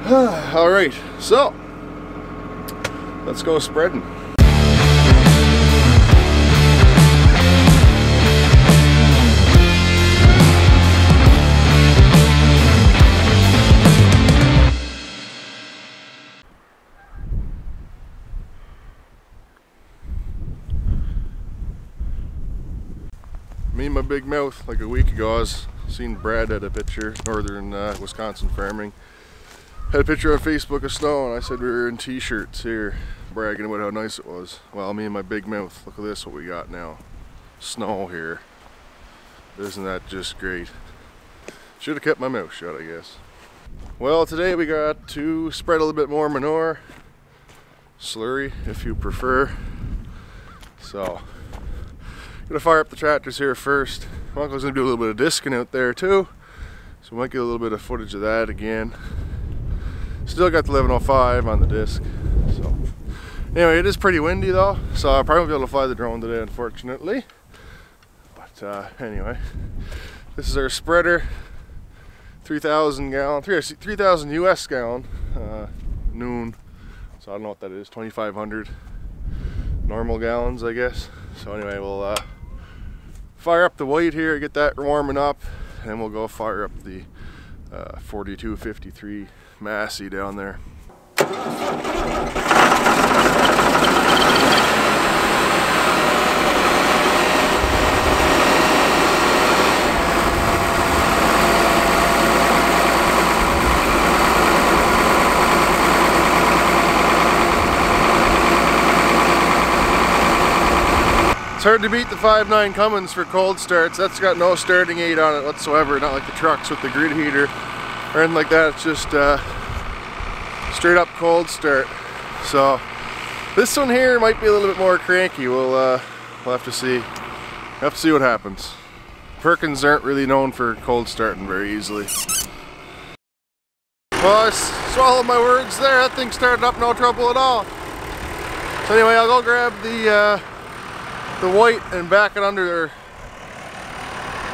All right, so let's go spreading. Me and my big mouth, like a week ago, I was seeing Brad had a picture, northern Wisconsin farming. Had a picture on Facebook of snow, and I said we were in t-shirts here, bragging about how nice it was. Well, me and my big mouth, look at this, what we got now. Snow here. Isn't that just great? Should have kept my mouth shut, I guess. Well, today we got to spread a little bit more manure. Slurry, if you prefer. So, gonna fire up the tractors here first. My uncle's gonna do a little bit of discing out there too, so we might get a little bit of footage of that again. Still got the 1105 on the disc. So anyway, it is pretty windy though, so I probably won't be able to fly the drone today, unfortunately. But anyway, this is our spreader, 3,000 gallon, 3,000 US gallon, noon. So I don't know what that is, 2,500 normal gallons, I guess. So anyway, we'll fire up the white here, get that warming up, and we'll go fire up the 4253 Massey down there. It's hard to beat the 5.9 Cummins for cold starts. That's got no starting aid on it whatsoever, not like the trucks with the grid heater or anything like that. It's just straight up cold start. So this one here might be a little bit more cranky. We'll have to see. Have to see what happens. Perkins aren't really known for cold starting very easily. Well, I swallowed my words there. That thing started up no trouble at all. So anyway, I'll go grab the white and back it under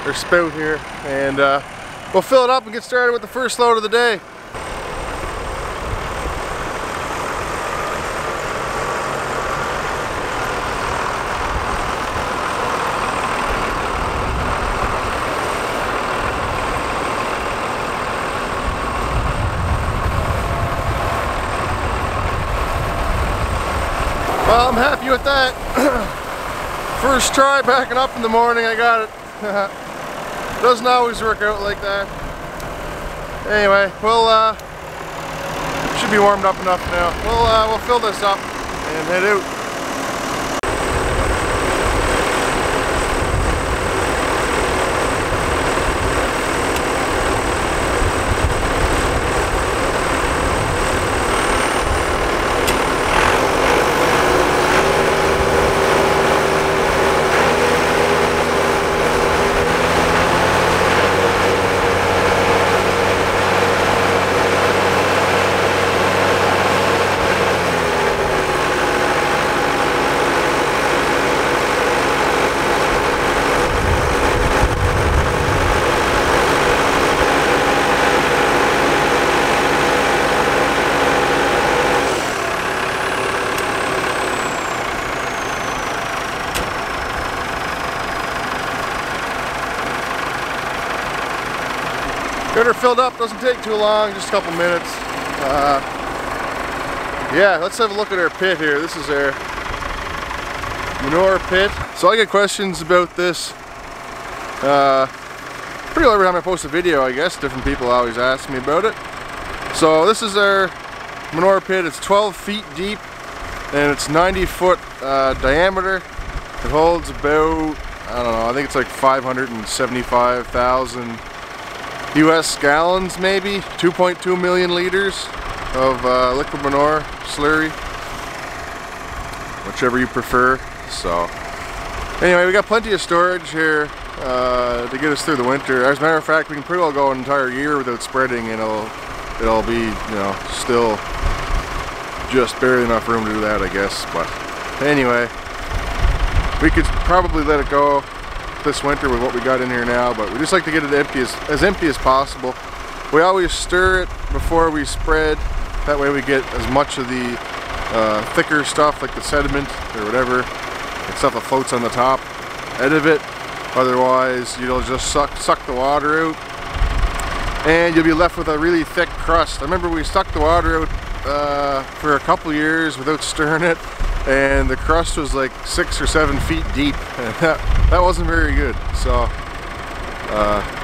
their spout here, and we'll fill it up and get started with the first load of the day. Well, I'm happy with that. First try backing up in the morning, I got it. Doesn't always work out like that. Anyway, we'll should be warmed up enough now. We'll fill this up and head out. Get her filled up, doesn't take too long, just a couple minutes. Yeah, let's have a look at our pit here. This is our manure pit. So I get questions about this pretty well every time I post a video, I guess. Different people always ask me about it. So this is our manure pit. It's 12 feet deep and it's 90-foot diameter. It holds about, I don't know, I think it's like 575,000 US gallons maybe, 2.2 million liters of liquid manure, slurry, whichever you prefer. So anyway, we got plenty of storage here to get us through the winter. As a matter of fact, we can pretty well go an entire year without spreading, and it'll be, you know, still just barely enough room to do that, I guess. But anyway, we could probably let it go this winter with what we got in here now, but we just like to get it as empty as possible. We always stir it before we spread. That way we get as much of the thicker stuff like the sediment or whatever, and stuff that floats on the top, out of it. Otherwise, you'll just suck the water out, and you'll be left with a really thick crust. I remember we stuck the water out for a couple years without stirring it, and the crust was like 6 or 7 feet deep, and that wasn't very good. So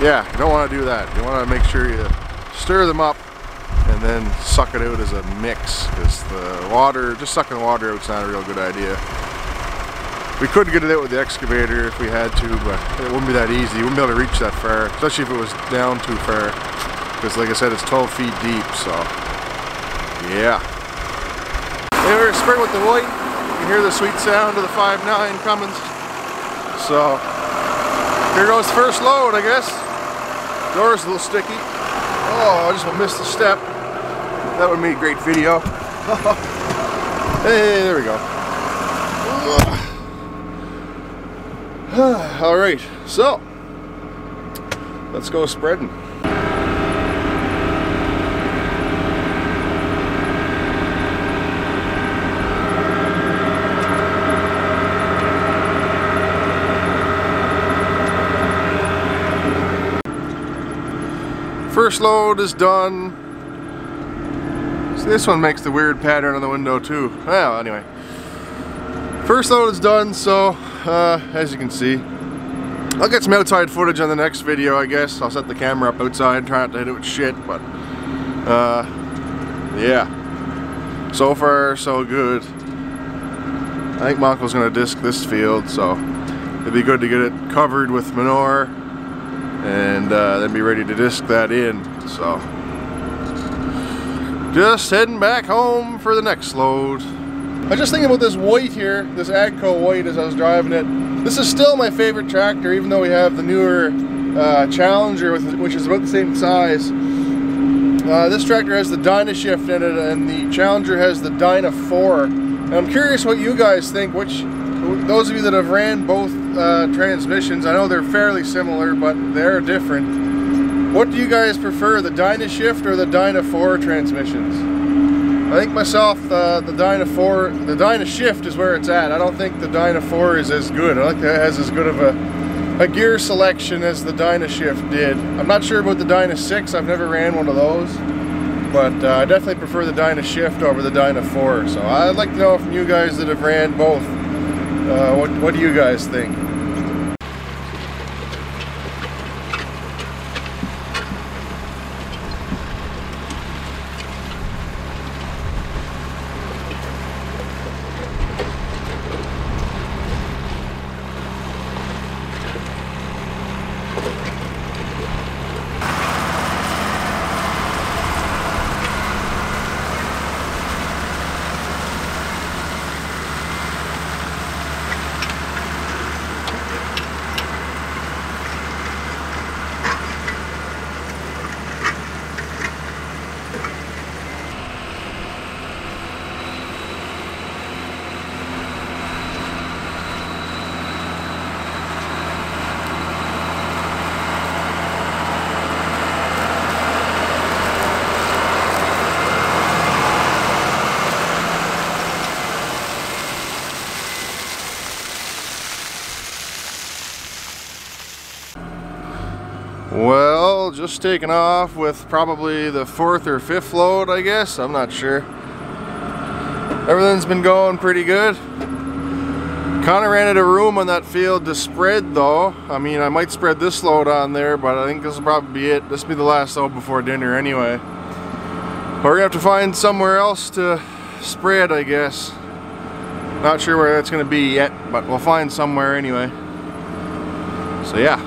yeah, you don't want to do that. You want to make sure you stir them up and then suck it out as a mix, because the water, just sucking the water out is not a real good idea. We could get it out with the excavator if we had to, but it wouldn't be that easy. You wouldn't be able to reach that far, especially if it was down too far, because like I said, it's 12 feet deep. So yeah. Anyway, we're spreading with the white. You can hear the sweet sound of the 5.9 Cummins. So here goes the first load, I guess. Door's a little sticky. Oh, I just missed a step. That would make a great video. Hey, there we go. Alright, so let's go spreading. First load is done. See, this one makes the weird pattern on the window too. Well, anyway. First load is done, so as you can see, I'll get some outside footage on the next video, I guess. I'll set the camera up outside, try not to hit it with shit, but yeah. So far, so good. I think my uncle's gonna disc this field, so it'd be good to get it covered with manure and then be ready to disc that in. So just heading back home for the next load. I was just thinking about this white here, this AGCO white, as I was driving it. This is still my favorite tractor, even though we have the newer Challenger, which is about the same size. This tractor has the Dynashift in it, and the Challenger has the Dyna 4. And I'm curious what you guys think. Those of you that have ran both transmissions, I know they're fairly similar, but they're different. What do you guys prefer, the Dynashift or the Dyna 4 transmissions? I think myself, the Dyna 4, the Dynashift is where it's at. I don't think the Dyna 4 is as good. I don't think it has as good of a gear selection as the Dynashift did. I'm not sure about the Dyna 6. I've never ran one of those, but I definitely prefer the Dynashift over the Dyna 4. So I'd like to know from you guys that have ran both, what do you guys think? Well, just taking off with probably the 4th or 5th load, I guess. I'm not sure. Everything's been going pretty good. Kind of ran out of room on that field to spread though. I mean, I might spread this load on there, but I think this will probably be it. This will be the last load before dinner anyway. But we're gonna have to find somewhere else to spread, I guess. Not sure where that's gonna be yet, but we'll find somewhere anyway. So yeah.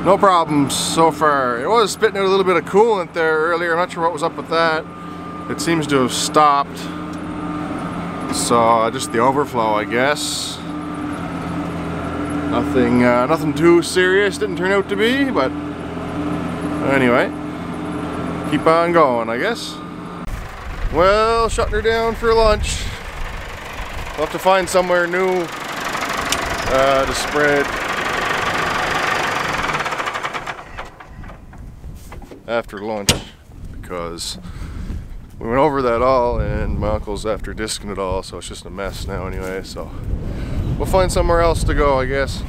No problems so far. It was spitting out a little bit of coolant there earlier. I'm not sure what was up with that. It seems to have stopped. So just the overflow, I guess. Nothing too serious. Didn't turn out to be, but anyway, keep on going, I guess. Well, shutting her down for lunch. We'll have to find somewhere new to spread. after lunch because we went over that all and my uncle's after disking it all, so it's just a mess now anyway, so we'll find somewhere else to go, I guess.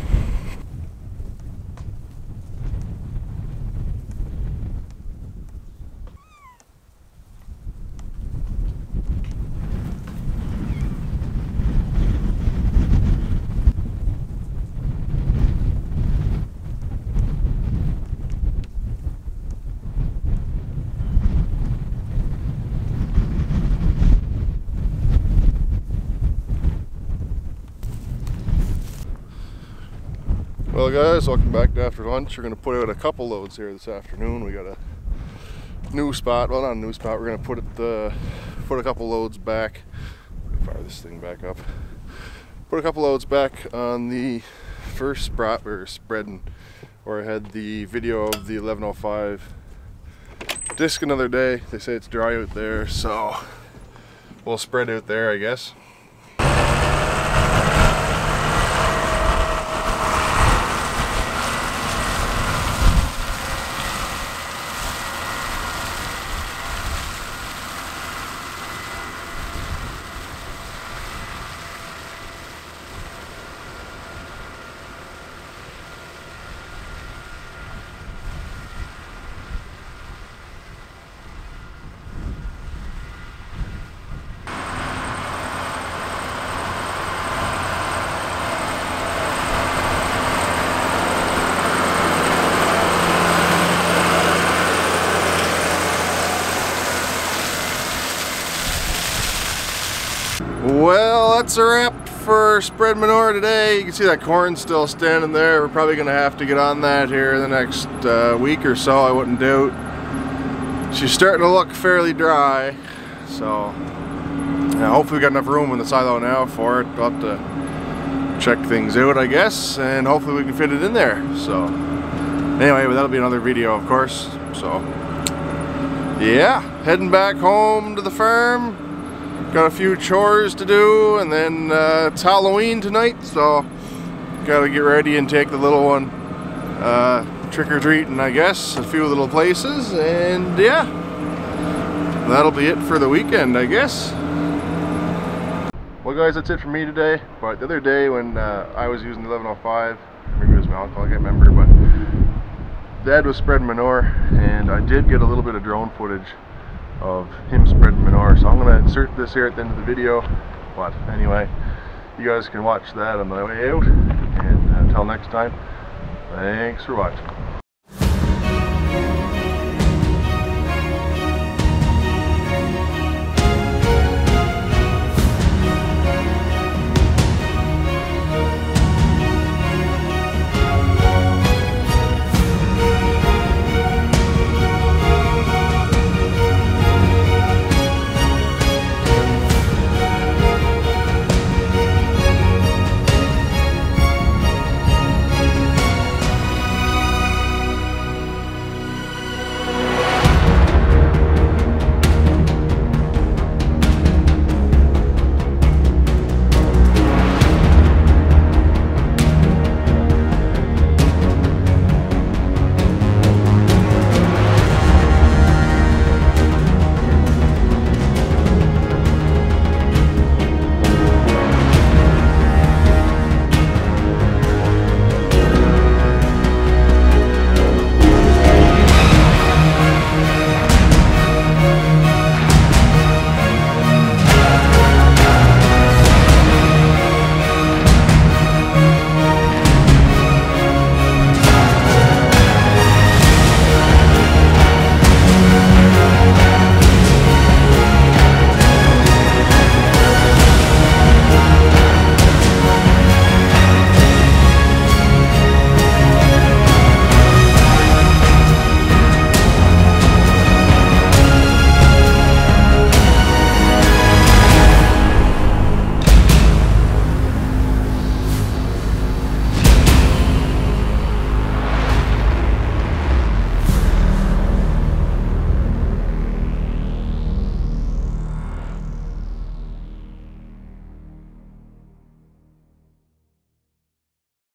Well guys, welcome back to After Lunch. We're going to put out a couple loads here this afternoon. We got a new spot, well not a new spot, we're going to put a couple loads back. Fire this thing back up. Put a couple loads back on the first spot we were spreading, where I had the video of the 1105 disc another day. They say it's dry out there, so we'll spread out there, I guess. Well, that's a wrap for spread manure today. You can see that corn still standing there. We're probably going to have to get on that here in the next week or so, I wouldn't doubt. She's starting to look fairly dry, so hopefully we got enough room in the silo now for it. We'll have to check things out, I guess, and hopefully we can fit it in there. So anyway, but that'll be another video, of course. So yeah, heading back home to the farm. Got a few chores to do, and then it's Halloween tonight, so gotta get ready and take the little one trick-or-treating, I guess, a few little places, and yeah, that'll be it for the weekend, I guess. Well guys, that's it for me today. But the other day when I was using the 1105, maybe it was my uncle, I can't remember, but Dad was spreading manure, and I did get a little bit of drone footage of him spreading manure, so I'm going to insert this here at the end of the video. But anyway, you guys can watch that on the way out, and until next time, thanks for watching.